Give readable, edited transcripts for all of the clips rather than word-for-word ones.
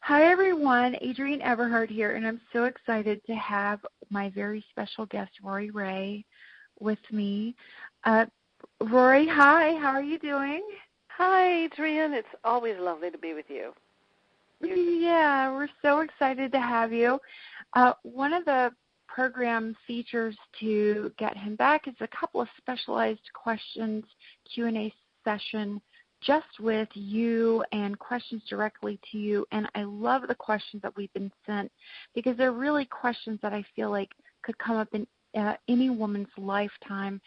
Hi, everyone. Adrienne Everheart here, and I'm so excited to have my very special guest, Rori Raye, with me. Rori, hi. How are you doing? Hi, Adrienne. It's always lovely to be with you. Yeah, we're so excited to have you. One of the program features to get him back is a couple of specialized questions, Q&A session, just with you and questions directly to you. And I love the questions that we've been sent because they're really questions that I feel like could come up in any woman's lifetime,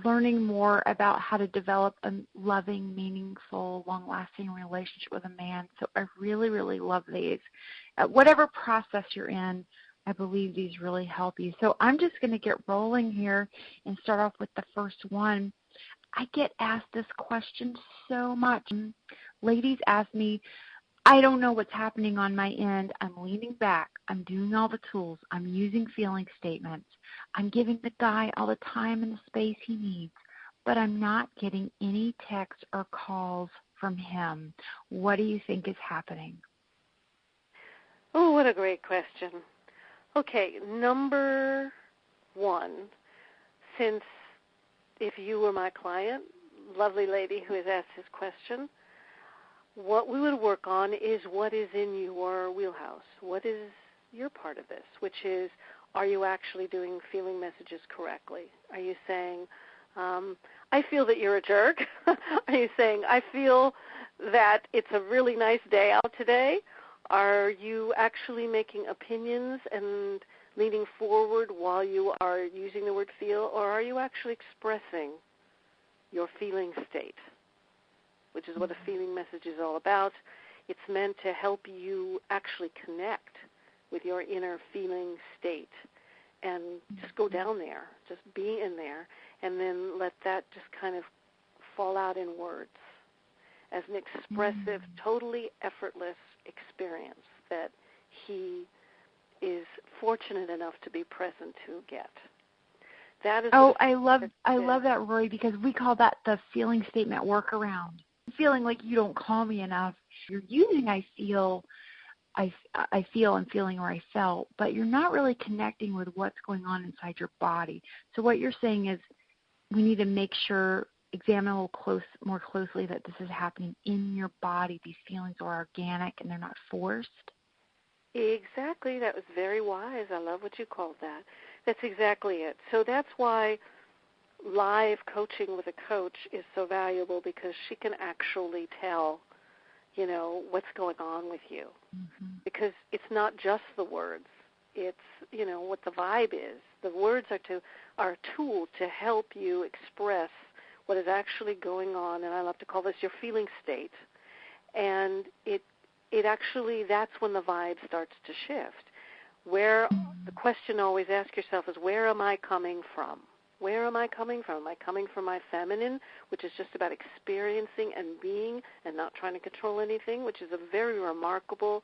learning more about how to develop a loving, meaningful, long-lasting relationship with a man. So I really, really love these. Whatever process you're in, I believe these really help you. So I'm just going to get rolling here and start off with the first one. I get asked this question so much. Ladies ask me, I don't know what's happening on my end. I'm leaning back. I'm doing all the tools. I'm using feeling statements. I'm giving the guy all the time and the space he needs, but I'm not getting any texts or calls from him. What do you think is happening? Oh, what a great question. Okay, number one, since if you were my client, lovely lady who has asked this question, what we would work on is what is in your wheelhouse. What is your part of this, which is, are you actually doing feeling messages correctly? Are you saying, I feel that you're a jerk? Are you saying, I feel that it's a really nice day out today? Are you actually making opinions and leaning forward while you are using the word feel, or are you actually expressing your feeling state, which is what a feeling message is all about? It's meant to help you actually connect with your inner feeling state and just go down there, just be in there, and then let that just kind of fall out in words as an expressive, totally effortless experience that he is fortunate enough to be present to get. That is I love that, Rori, because we call that the feeling statement workaround. Feeling like you don't call me enough. You're using I feel, I'm feeling, or I felt, but you're not really connecting with what's going on inside your body. So what you're saying is we need to make sure, examine a little more closely that this is happening in your body. These feelings are organic and they're not forced. Exactly. That was very wise. I love what you called that. That's exactly it. So that's why live coaching with a coach is so valuable, because she can actually tell, what's going on with you. Mm-hmm. Because it's not just the words. It's, what the vibe is. The words are a tool to help you express what is actually going on, and I love to call this your feeling state. And it actually, that's when the vibe starts to shift. Where the question always ask yourself is, where am I coming from? Where am I coming from? Am I coming from my feminine, which is just about experiencing and being and not trying to control anything, which is a very remarkable,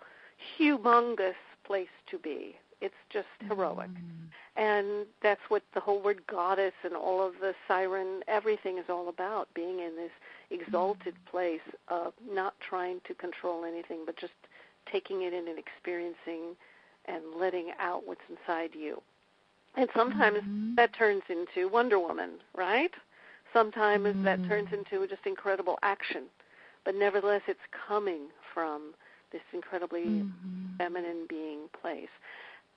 humongous place to be. It's just heroic. And that's what the whole word goddess and all of the siren, everything is all about, being in this exalted place of not trying to control anything, but just taking it in and experiencing and letting out what's inside you. And sometimes that turns into Wonder Woman, right? Sometimes that turns into just incredible action. But nevertheless, it's coming from this incredibly feminine being place.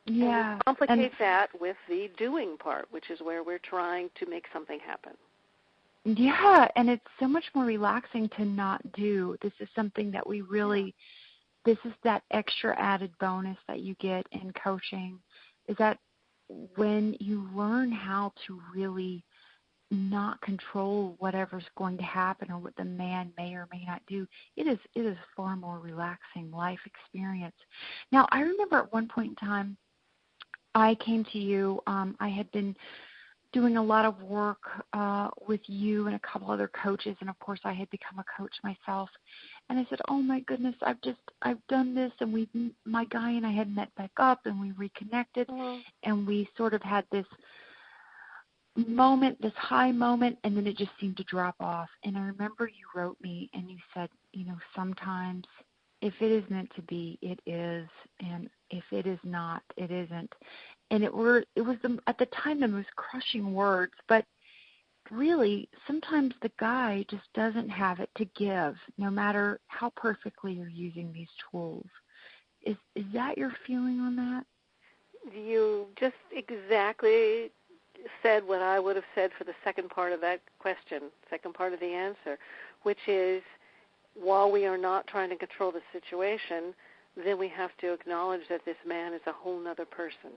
Yeah. And we complicate that with the doing part, which is where we're trying to make something happen. Yeah, and it's so much more relaxing to not do. This is something that we really, this is that extra added bonus that you get in coaching, is that when you learn how to really not control whatever's going to happen or what the man may or may not do, it is far more relaxing life experience. Now, I remember at one point in time, I came to you. I had been doing a lot of work with you and a couple other coaches, and of course I had become a coach myself. And I said, "Oh my goodness, I've done this," and my guy and I had met back up and we reconnected, and we sort of had this moment, this high moment, and then it just seemed to drop off. And I remember you wrote me and you said, sometimes if it is meant to be, it is, and if it is not, it isn't. And it was at the time the most crushing words, but really sometimes the guy just doesn't have it to give, no matter how perfectly you're using these tools. Is that your feeling on that? You just exactly said what I would have said for the second part of that question, second part of the answer, which is, while we are not trying to control the situation, then we have to acknowledge that this man is a whole other person.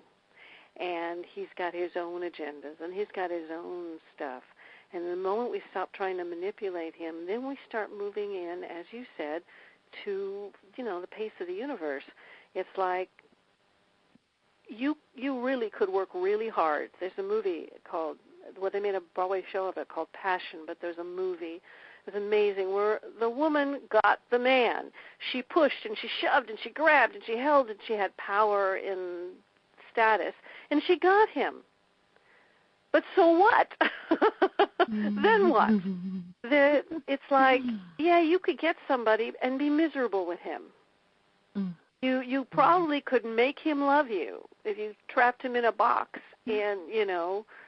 And he's got his own agendas, and he's got his own stuff. And the moment we stop trying to manipulate him, then we start moving in, as you said, to, the pace of the universe. It's like you really could work really hard. There's a movie they made a Broadway show of it called Passion, but there's a movie. It was amazing, where the woman got the man. She pushed and she shoved and she grabbed and she held and she had power and status, and she got him. But so what? Then what? It's like, yeah, you could get somebody and be miserable with him. You probably could make him love you if you trapped him in a box and,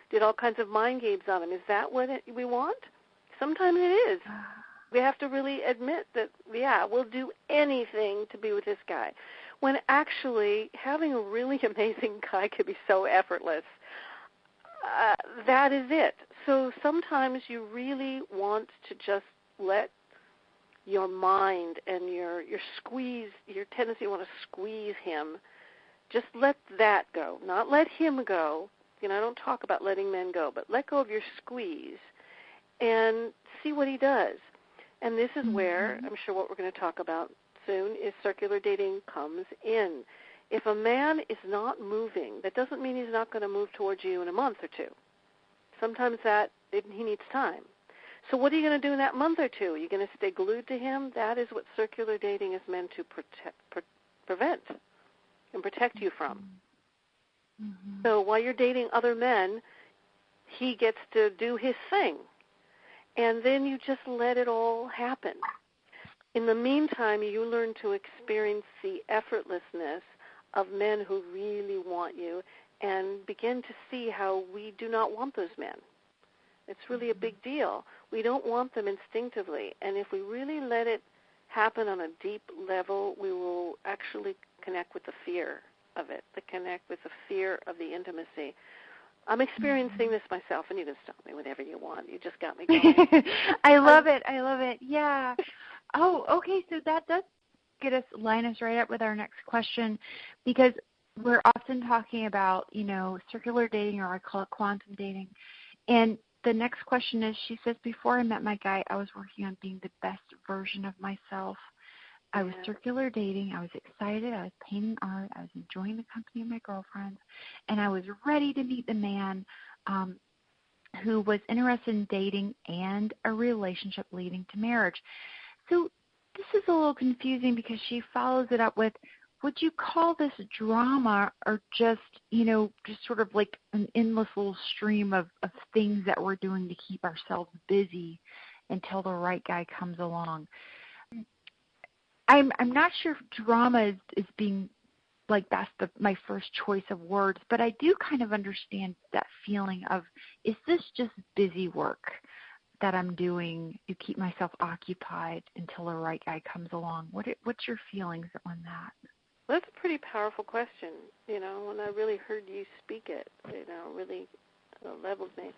did all kinds of mind games on him. Is that what we want? Sometimes it is. We have to really admit that, we'll do anything to be with this guy. When actually having a really amazing guy could be so effortless. That is it. So sometimes you really want to just let your mind and your tendency to want to squeeze him, just let that go. Not let him go. I don't talk about letting men go, but let go of your squeeze and see what he does. And this is where, I'm sure what we're going to talk about soon, is circular dating comes in. If a man is not moving, that doesn't mean he's not going to move towards you in a month or two. Sometimes he needs time. So what are you going to do in that month or two? Are you going to stay glued to him? That is what circular dating is meant to prevent and protect you from. So while you're dating other men, he gets to do his thing. And then you just let it all happen. In the meantime, you learn to experience the effortlessness of men who really want you and begin to see how we do not want those men. It's really a big deal. We don't want them instinctively. And if we really let it happen on a deep level, we will actually connect with the fear of it, connect with the fear of the intimacy. I'm experiencing this myself, and you can stop me whenever you want. You just got me going. I love it. Yeah. Oh, okay, so that does line us right up with our next question, because we're often talking about, circular dating, or I call it quantum dating. And the next question is, she says, before I met my guy, I was working on being the best version of myself. I was circular dating. I was excited. I was painting art. I was enjoying the company of my girlfriends. And I was ready to meet the man who was interested in dating and a relationship leading to marriage. So this is a little confusing, because she follows it up with, would you call this drama, or just sort of like an endless little stream of things that we're doing to keep ourselves busy until the right guy comes along? I'm not sure if drama is being like that's my first choice of words, but I do kind of understand that feeling of, is this just busy work that I'm doing to keep myself occupied until the right guy comes along? What's your feelings on that? Well, that's a pretty powerful question, when I really heard you speak it, really leveled me.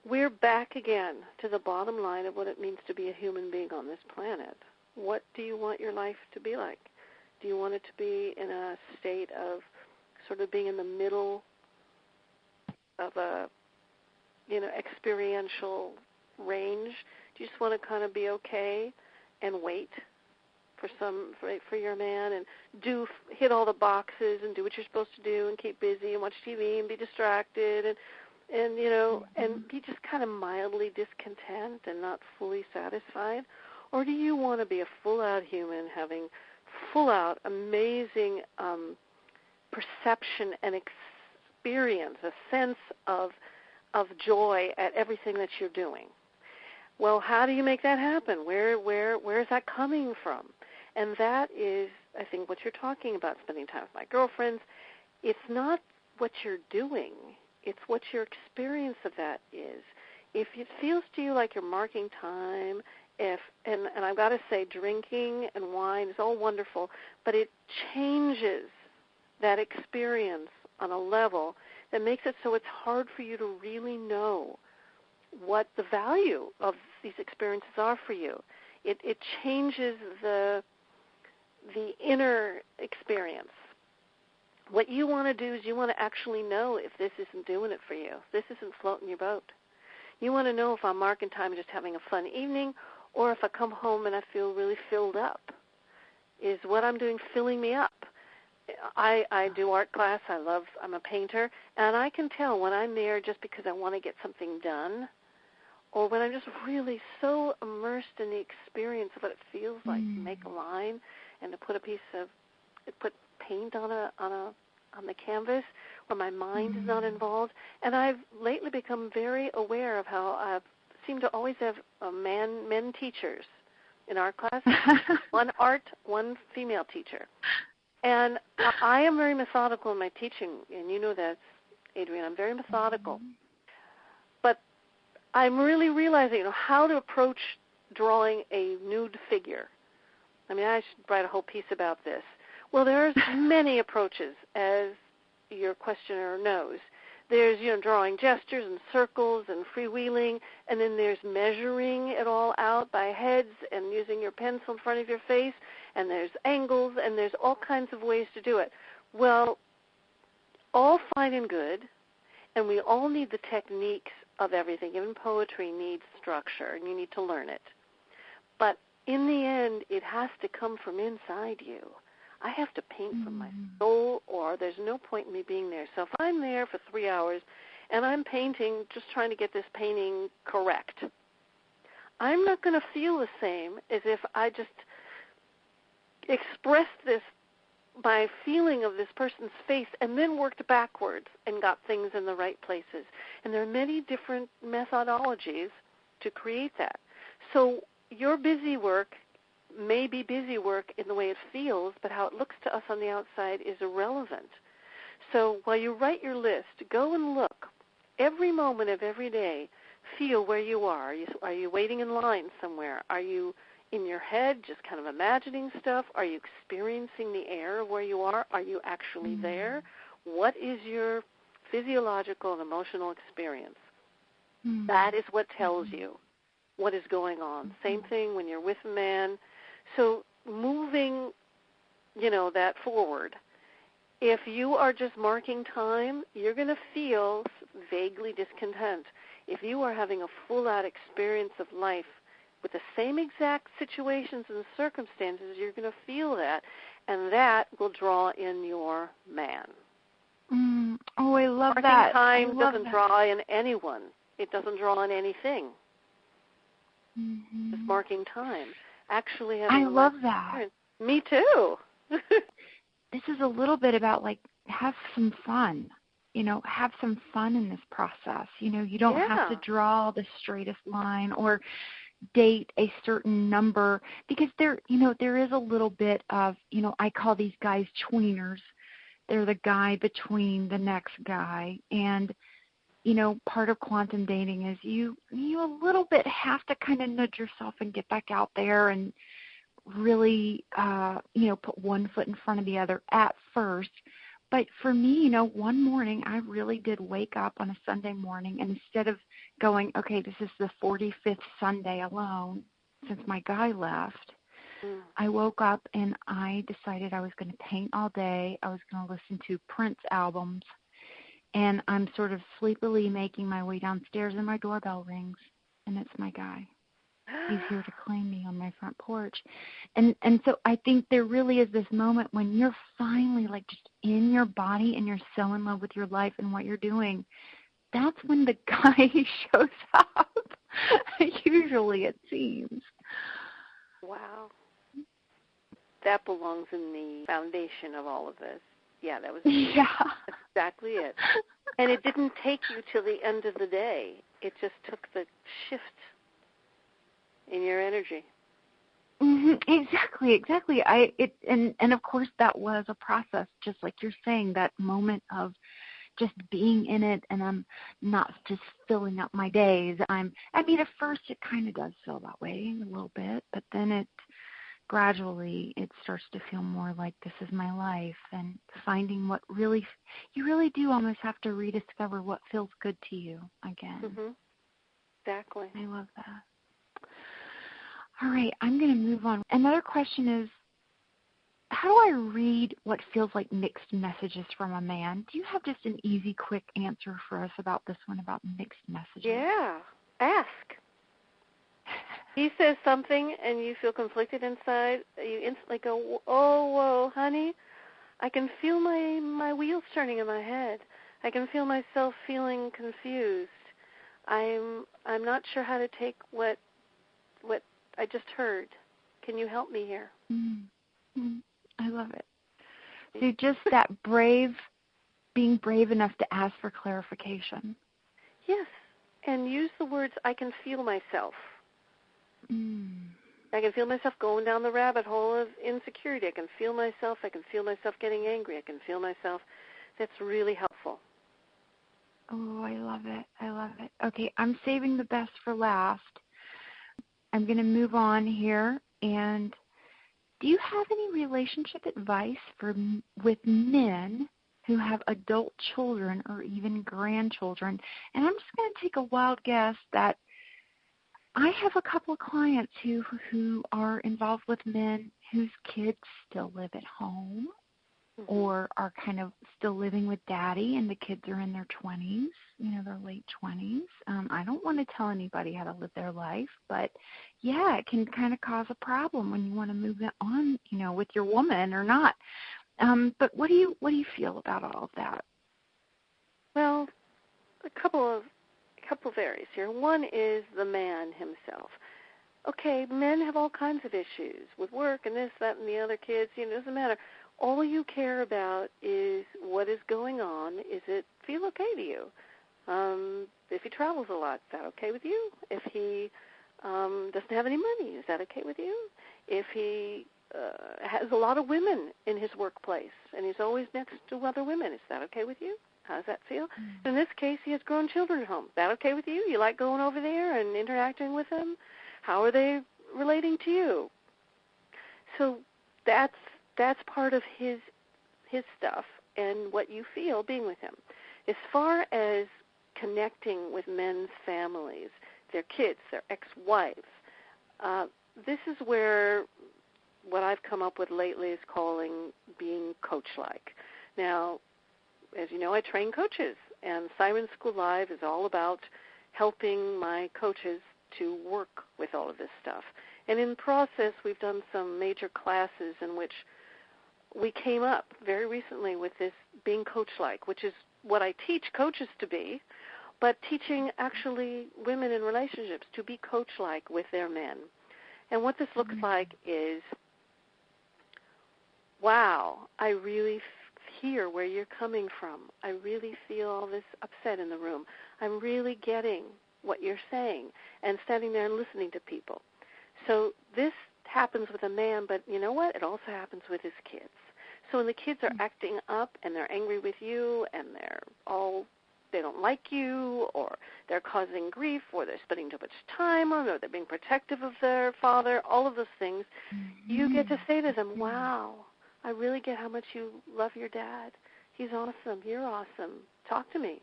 We're back again to the bottom line of what it means to be a human being on this planet. What do you want your life to be like? Do you want it to be in a state of sort of being in the middle of a, experiential range? Do you just want to kind of be okay and wait for your man and hit all the boxes and do what you're supposed to do and keep busy and watch TV and be distracted and be just kind of mildly discontent and not fully satisfied? Or do you want to be a full-out human, having full-out amazing perception and experience, a sense of joy at everything that you're doing? Well, how do you make that happen? Where is that coming from? And that is, I think, what you're talking about, spending time with my girlfriends. It's not what you're doing. It's what your experience of that is. If it feels to you like you're marking time, and I've got to say, drinking and wine is all wonderful, but it changes that experience on a level that makes it so it's hard for you to really know what the value of these experiences are for you. It changes the inner experience. What you want to do is you want to actually know if this isn't doing it for you, if this isn't floating your boat. You want to know if I'm marking time just having a fun evening, or if I come home and I feel really filled up. Is what I'm doing filling me up? I do art class. I'm a painter, and I can tell when I'm there just because I want to get something done, or when I'm just really so immersed in the experience of what it feels like to make a line and to put put paint on the canvas, where my mind is not involved. And I've lately become very aware of how I seem to always have men teachers in art class, one art, one female teacher. And I am very methodical in my teaching, and you know that, Adrienne. I'm very methodical. But I'm really realizing how to approach drawing a nude figure. I mean, I should write a whole piece about this. Well, there's many approaches, as your questioner knows. There's, drawing gestures and circles and freewheeling, and then there's measuring it all out by heads and using your pencil in front of your face, and there's angles, and there's all kinds of ways to do it. Well, all fine and good, and we all need the techniques of everything. Even poetry needs structure, and you need to learn it. But in the end, it has to come from inside you. I have to paint from my soul, or there's no point in me being there. So if I'm there for 3 hours and I'm painting, just trying to get this painting correct, I'm not going to feel the same as if I just expressed this by feeling of this person's face and then worked backwards and got things in the right places. And there are many different methodologies to create that. So your busy work may be busy work in the way it feels, but how it looks to us on the outside is irrelevant. So while you write your list, go and look. Every moment of every day, feel where you are. Are you waiting in line somewhere? Are you in your head just kind of imagining stuff? Are you experiencing the air of where you are? Are you actually there? What is your physiological and emotional experience? That is what tells you what is going on. Same thing when you're with a man. So moving, that forward. If you are just marking time, you're going to feel vaguely discontent. If you are having a full-out experience of life with the same exact situations and circumstances, you're going to feel that, and that will draw in your man. Oh, I love marking that. Time doesn't draw in anyone. It doesn't draw in anything. Just marking time. Actually having I love that. Me too. This is a little bit about, have some fun. Have some fun in this process. You don't have to draw the straightest line or date a certain number, because there is a little bit of, I call these guys tweeners. They're the guy between the next guy. And part of quantum dating is you a little bit have to kind of nudge yourself and get back out there and really, put one foot in front of the other at first. But for me, one morning I really did wake up on a Sunday morning, and instead of going, okay, this is the 45th Sunday alone since my guy left, I woke up and I decided I was going to paint all day. I was going to listen to Prince albums. And I'm sort of sleepily making my way downstairs, and my doorbell rings, and it's my guy. He's here to claim me on my front porch. And so I think there really is this moment when you're finally just in your body and you're so in love with your life and what you're doing. That's when the guy shows up, usually it seems. Wow. That belongs in the foundation of all of this. Yeah, that was exactly it. And it didn't take you till the end of the day. It just took the shift in your energy. Exactly. And of course that was a process, just like you're saying, that moment of just being in it, and I'm not just filling up my days. I mean, at first it kind of does feel that way a little bit, but then it gradually it starts to feel more like this is my life, and finding what really, you really do almost have to rediscover what feels good to you again. Mm-hmm. Exactly. I love that. All right, I'm going to move on. Another question is, how do I read what feels like mixed messages from a man? Do you have just an easy, quick answer for us about this one, about mixed messages? Yeah. Ask. He says something and you feel conflicted inside. You instantly go, oh, whoa, honey, I can feel my wheels turning in my head. I can feel myself feeling confused. I'm not sure how to take what I just heard. Can you help me here? Mm-hmm. I love it. So just that being brave enough to ask for clarification. Yes, and use the words, I can feel myself. I can feel myself going down the rabbit hole of insecurity. I can feel myself getting angry. I can feel myself. That's really helpful. Oh, I love it. Okay, I'm saving the best for last. I'm going to move on here. And do you have any relationship advice with men who have adult children or even grandchildren? And I'm just going to take a wild guess that I have a couple of clients who are involved with men whose kids still live at home, or are kind of still living with daddy, and the kids are in their 20s, their late 20s. I don't want to tell anybody how to live their life, but yeah, it can kind of cause a problem when you want to move it on, with your woman or not. But what do you feel about all of that? Well, a couple of areas here. One is the man himself. Okay, men have all kinds of issues with work and this, that, and the other kids. It doesn't matter. All you care about is what is going on. Is it feel okay to you? If he travels a lot, is that okay with you? If he doesn't have any money, is that okay with you? If he has a lot of women in his workplace and he's always next to other women, is that okay with you? How does that feel? In this case, he has grown children at home. Is that okay with you? You like going over there and interacting with them? How are they relating to you? So that's part of his stuff and what you feel being with him. As far as connecting with men's families, their kids, their ex-wives, this is where what I've come up with lately is calling being coach-like. Now, as you know, I train coaches, and Siren School Live is all about helping my coaches to work with all of this stuff. And in process, we've done some major classes in which we came up very recently with this being coach-like, which is what I teach coaches to be, but teaching actually women in relationships to be coach-like with their men. And what this looks like is, wow, I really hear where you're coming from. I really feel all this upset in the room. I'm really getting what you're saying, and standing there and listening to people. So this happens with a man, but you know what? It also happens with his kids. So when the kids are acting up and they're angry with you and they don't like you, or they're causing grief, or they're spending too much time on, or they're being protective of their father, all of those things, you get to say to them, wow, I really get how much you love your dad. He's awesome. You're awesome. Talk to me.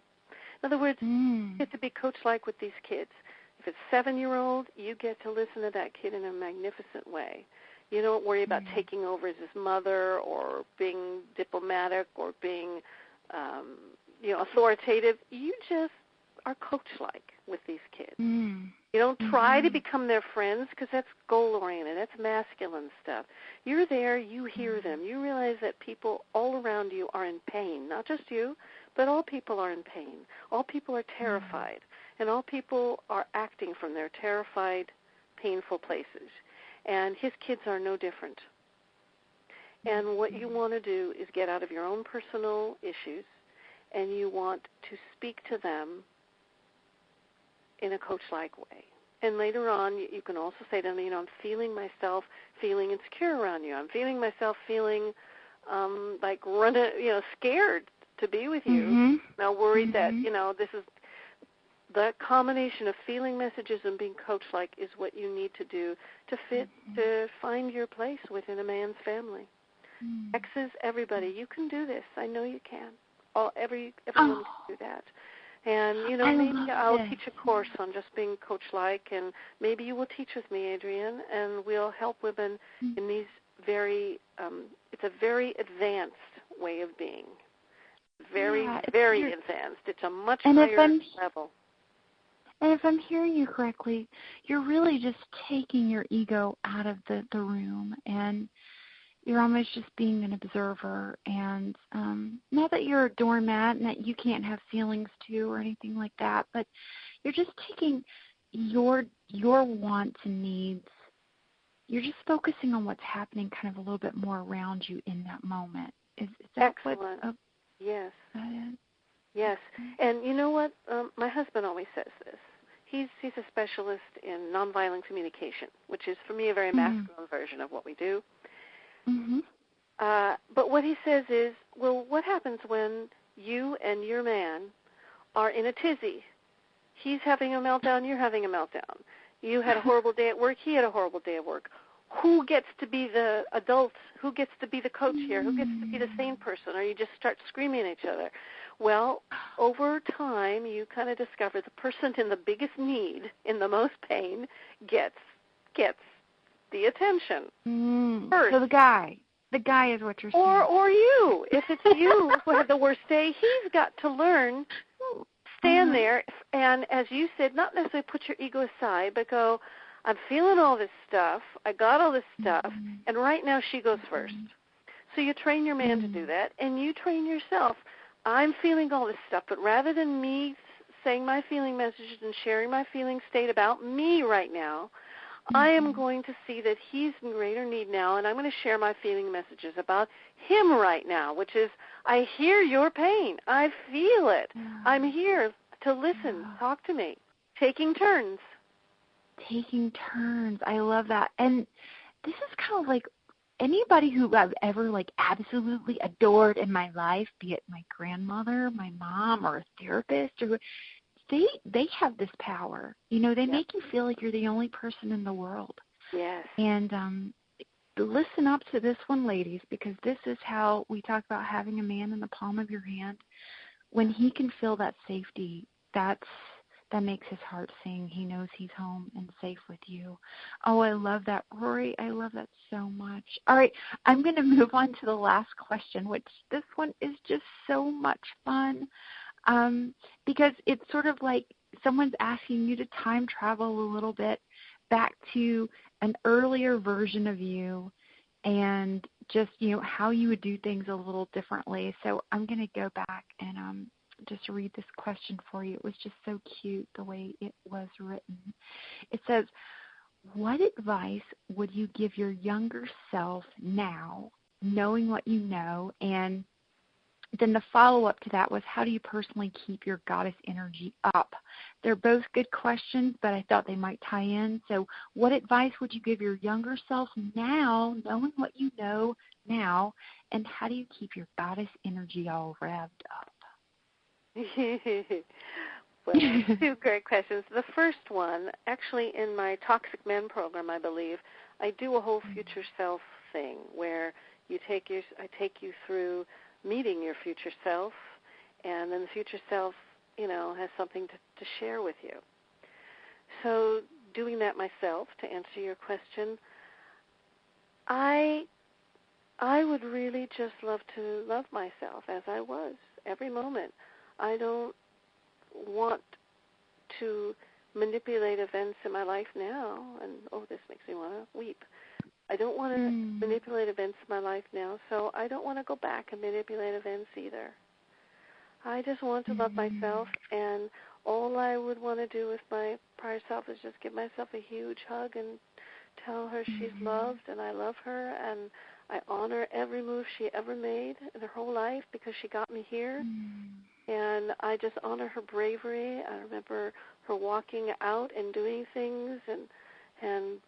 In other words, you get to be coach-like with these kids. If it's 7-year-old, you get to listen to that kid in a magnificent way. You don't worry about taking over as his mother or being diplomatic or being, authoritative. You just are coach-like with these kids. You don't try to become their friends, because that's goal-oriented. That's masculine stuff. You're there. You hear them. You realize that people all around you are in pain, not just you, but all people are in pain. All people are terrified, and all people are acting from their terrified, painful places. And his kids are no different. And what you want to do is get out of your own personal issues, and you want to speak to them in a coach-like way. And later on, you can also say to them, I'm feeling myself feeling insecure around you. I'm feeling myself feeling like scared to be with you. Mm-hmm. Now worried that, this is the combination of feeling messages and being coach-like is what you need to do to find your place within a man's family. Exes, everybody, you can do this. I know you can. Everyone can do that. And, maybe I'll teach a course on just being coach-like, and maybe you will teach with me, Adrienne, and we'll help women in these it's a very advanced way of being. Very advanced. It's a much higher level. And if I'm hearing you correctly, you're really just taking your ego out of the room, and you're almost just being an observer. And not that you're a doormat and that you can't have feelings too or anything like that, but you're just taking your wants and needs. You're just focusing on what's happening kind of a little bit more around you in that moment. Is that excellent? Yes. That is? Yes. And you know what? My husband always says this. He's a specialist in nonviolent communication, which is, for me, a very masculine version of what we do. Mm-hmm. But what he says is, well, what happens when you and your man are in a tizzy? He's having a meltdown, you're having a meltdown. You had a horrible day at work, he had a horrible day at work. Who gets to be the adult? Who gets to be the coach here? Who gets to be the sane person? Or you just start screaming at each other? Well, over time, you kind of discover the person in the biggest need, in the most pain, gets the attention first. So the guy is what you're saying. Or you. If it's you who had the worst day, he's got to learn, stand there, and as you said, not necessarily put your ego aside, but go, I'm feeling all this stuff, I got all this stuff, and right now she goes first. So you train your man to do that, and you train yourself. I'm feeling all this stuff, but rather than me saying my feeling messages and sharing my feeling state about me right now, I am going to see that he's in greater need now, and I'm going to share my feeling messages about him right now, which is, I hear your pain. I feel it. I'm here to listen. Talk to me. Taking turns. Taking turns. I love that. And this is kind of like anybody who I've ever absolutely adored in my life, be it my grandmother, my mom, or a therapist, or they have this power. They make you feel like you're the only person in the world. Yes. And listen up to this one, ladies, because this is how we talk about having a man in the palm of your hand. When he can feel that safety, that makes his heart sing. He knows he's home and safe with you. Oh, I love that, Rori. I love that so much. All right, I'm going to move on to the last question, which this one is just so much fun. Because it's sort of like someone's asking you to time travel a little bit back to an earlier version of you and just, how you would do things a little differently. So I'm going to go back and just read this question for you. It was just so cute the way it was written. It says, what advice would you give your younger self now, knowing what you know? And then the follow-up to that was, how do you personally keep your goddess energy up? They're both good questions, but I thought they might tie in. So what advice would you give your younger self now, knowing what you know now, and how do you keep your goddess energy all revved up? Well, two great questions. The first one, actually in my Toxic Men program, I believe, I do a whole future self thing where I take you through meeting your future self, and then the future self, has something to share with you. So doing that myself, to answer your question, I would really just love to love myself as I was every moment. I don't want to manipulate events in my life now, and this makes me want to weep. I don't want to manipulate events in my life now, so I don't want to go back and manipulate events either. I just want to love myself, and all I would want to do with my prior self is just give myself a huge hug and tell her she's loved, and I love her, and I honor every move she ever made in her whole life because she got me here. And I just honor her bravery. I remember her walking out and doing things and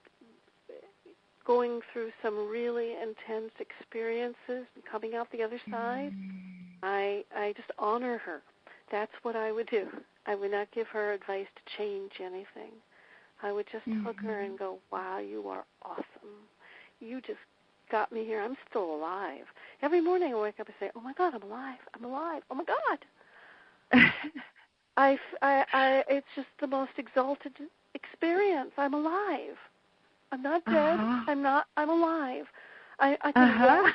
going through some really intense experiences and coming out the other side. I just honor her. That's what I would do. I would not give her advice to change anything. I would just hug her and go, wow, you are awesome. You just got me here. I'm still alive. Every morning I wake up and say, oh, my God, I'm alive. I'm alive. Oh, my God. It's just the most exalted experience. I'm alive. I'm not dead. I'm alive. I can walk.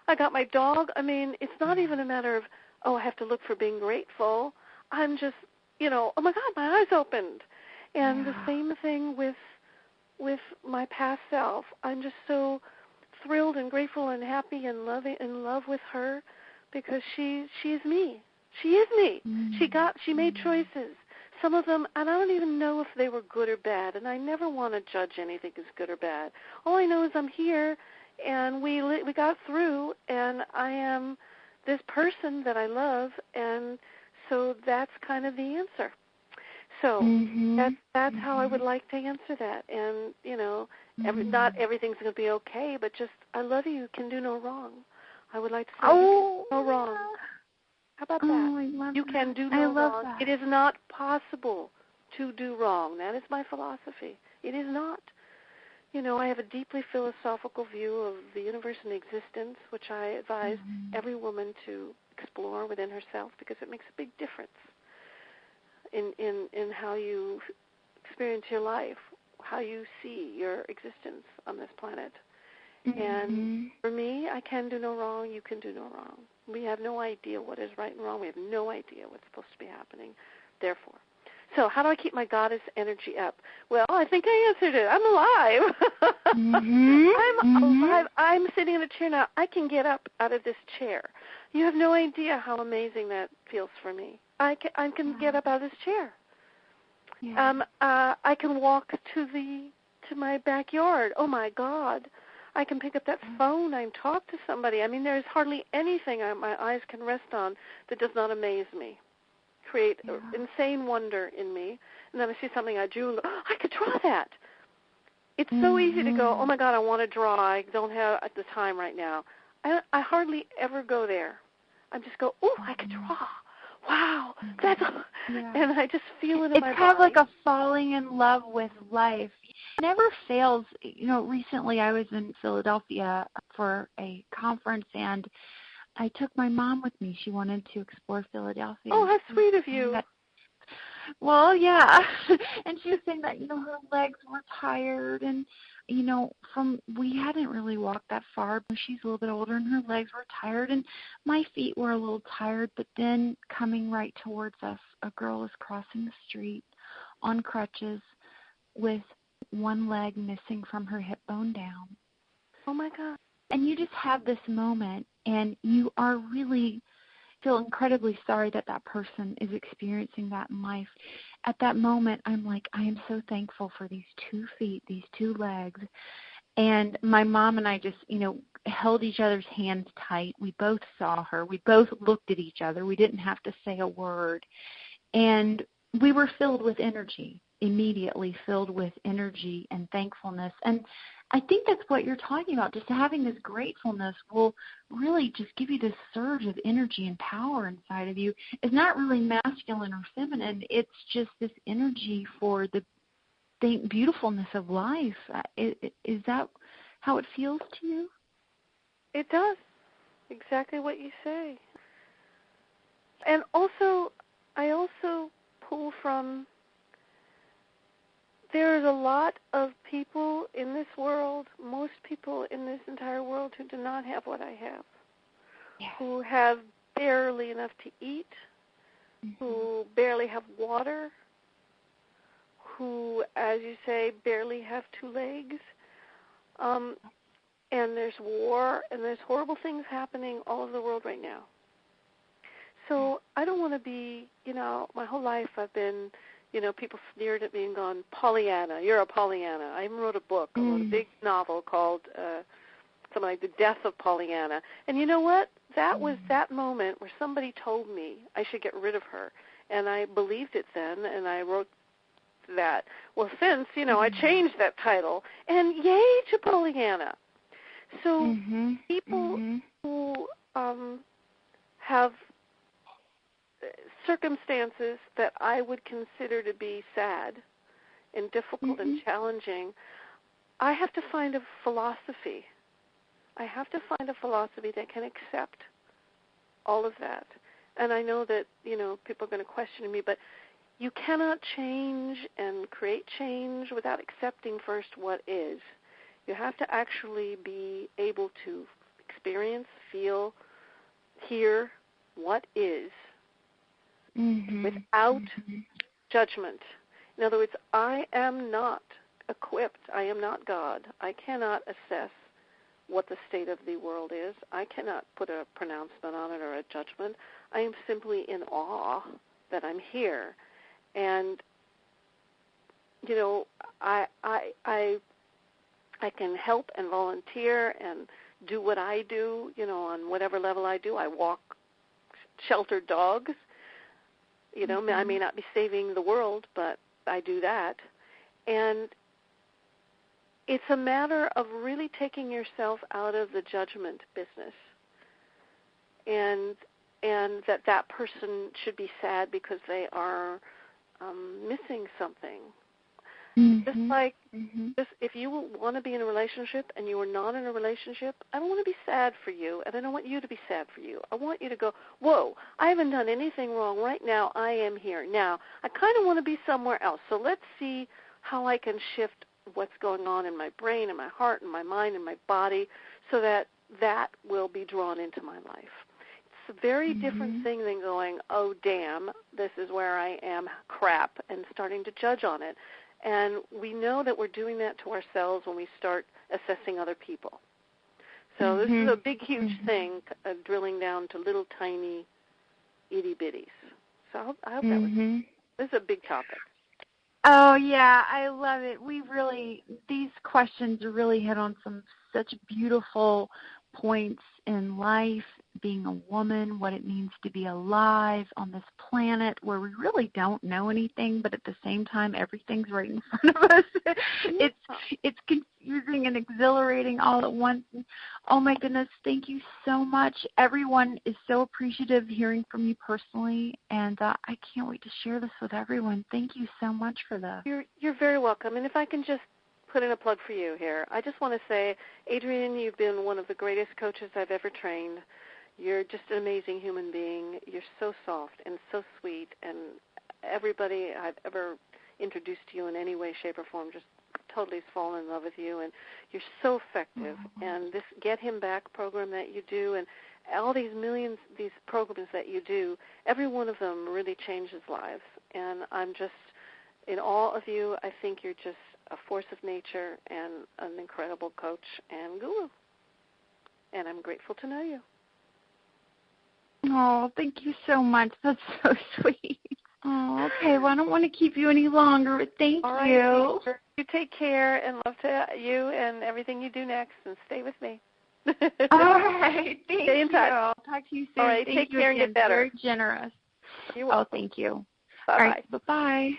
I got my dog. I mean, it's not even a matter of, oh, I have to look for being grateful. I'm just, oh, my God, my eyes opened. And the same thing with my past self. I'm just so thrilled and grateful and happy and in love with her because she is me. She is me. She made choices. Some of them, and I don't even know if they were good or bad, and I never want to judge anything as good or bad. All I know is I'm here, and we got through, and I am this person that I love, and so that's kind of the answer. So that's how I would like to answer that. And, not everything's going to be okay, but just I love you. You can do no wrong. I would like to say you can do no wrong. How about that? You can do no wrong. That. It is not possible to do wrong. That is my philosophy. It is not. I have a deeply philosophical view of the universe and existence, which I advise every woman to explore within herself because it makes a big difference in how you experience your life, how you see your existence on this planet. And for me, I can do no wrong, you can do no wrong. We have no idea what is right and wrong. We have no idea what's supposed to be happening. Therefore, so how do I keep my goddess energy up? Well, I think I answered it. I'm alive. I'm alive. I'm sitting in a chair now. I can get up out of this chair. You have no idea how amazing that feels for me. I can get up out of this chair. Yeah. I can walk to my backyard. Oh my God. I can pick up that phone and talk to somebody. I mean, there's hardly anything my eyes can rest on that does not amaze me, create insane wonder in me. And then I see something I drew and go, oh, I could draw that. It's so easy to go, oh, my God, I want to draw. I don't have the time right now. I hardly ever go there. I just go, oh, I could draw. Wow, that's and I just feel it in my body. It's kind of like a falling in love with life. It never fails. Recently I was in Philadelphia for a conference, and I took my mom with me. She wanted to explore Philadelphia. Oh, how sweet of you. Well, yeah. And she was saying that, her legs were tired, and, we hadn't really walked that far. She's a little bit older, and her legs were tired, and my feet were a little tired. But then coming right towards us, a girl was crossing the street on crutches with one leg missing from her hip bone down. Oh, my God. And you just have this moment, and you are really feel incredibly sorry that person is experiencing that in life. At that moment, I'm like, I am so thankful for these 2 feet, these 2 legs. And my mom and I just, held each other's hands tight. We both saw her. We both looked at each other. We didn't have to say a word. And we were filled with energy, immediately filled with energy and thankfulness. And I think that's what you're talking about. Just having this gratefulness will really just give you this surge of energy and power inside of you. It's not really masculine or feminine. It's just this energy for the beautifulness of life. Is that how it feels to you? It does. Exactly what you say. And also, I also pull from, there's a lot of people in this world, most people in this entire world who do not have what I have, who have barely enough to eat, who barely have water, who, as you say, barely have 2 legs. And there's war, and there's horrible things happening all over the world right now. So I don't want to be, my whole life I've been, people sneered at me and gone, Pollyanna, you're a Pollyanna. I even wrote a book. I wrote a big novel called something like The Death of Pollyanna. And you know what? that was that moment where somebody told me I should get rid of her. And I believed it then, and I wrote that. Well, since, I changed that title, and yay to Pollyanna. So people who have circumstances that I would consider to be sad and difficult and challenging, I have to find a philosophy. I have to find a philosophy that can accept all of that. And I know that, people are going to question me, but you cannot change and create change without accepting first what is. You have to actually be able to experience, feel, hear what is without judgment. In other words, I am not equipped. I am not God. I cannot assess what the state of the world is. I cannot put a pronouncement on it or a judgment. I am simply in awe that I'm here. And, I can help and volunteer and do what I do, on whatever level I do. I walk sheltered dogs. I may not be saving the world, but I do that. And it's a matter of really taking yourself out of the judgment business, and that person should be sad because they are missing something. Just like if you want to be in a relationship and you are not in a relationship, I don't want to be sad for you, and I don't want you to be sad for you. I want you to go, whoa, I haven't done anything wrong. Right now I am here. Now I kind of want to be somewhere else. So let's see how I can shift what's going on in my brain and my heart and my mind and my body so that will be drawn into my life. It's a very different thing than going, oh, damn, this is where I am, crap, and starting to judge on it. And we know that we're doing that to ourselves when we start assessing other people. So this is a big, huge thing, drilling down to little tiny itty-bitties. So I hope this is a big topic. Oh, yeah, I love it. These questions really hit on such beautiful points in life, being a woman, what it means to be alive on this planet where we really don't know anything, but at the same time, everything's right in front of us. It's confusing and exhilarating all at once. Oh, my goodness, thank you so much. Everyone is so appreciative hearing from you personally, and I can't wait to share this with everyone. Thank you so much for this. You're very welcome. And if I can just put in a plug for you here, I just want to say, Adrienne, you've been one of the greatest coaches I've ever trained. You're just an amazing human being. You're so soft and so sweet, and everybody I've ever introduced to you in any way, shape, or form just totally has fallen in love with you, and you're so effective. And this Get Him Back program that you do, and all these programs that you do, every one of them really changes lives. And I'm just in awe of you. I think you're just a force of nature and an incredible coach and guru. And I'm grateful to know you. Oh, thank you so much. That's so sweet. Oh, okay. Well, I don't want to keep you any longer, but thank you. All right, you take care, and love to you and everything you do next, and stay with me. All right. Stay in touch. I'll talk to you soon. All right, thank take you care again. and get better. Very generous. You're welcome. Oh, thank you. Bye-bye. All right, bye-bye.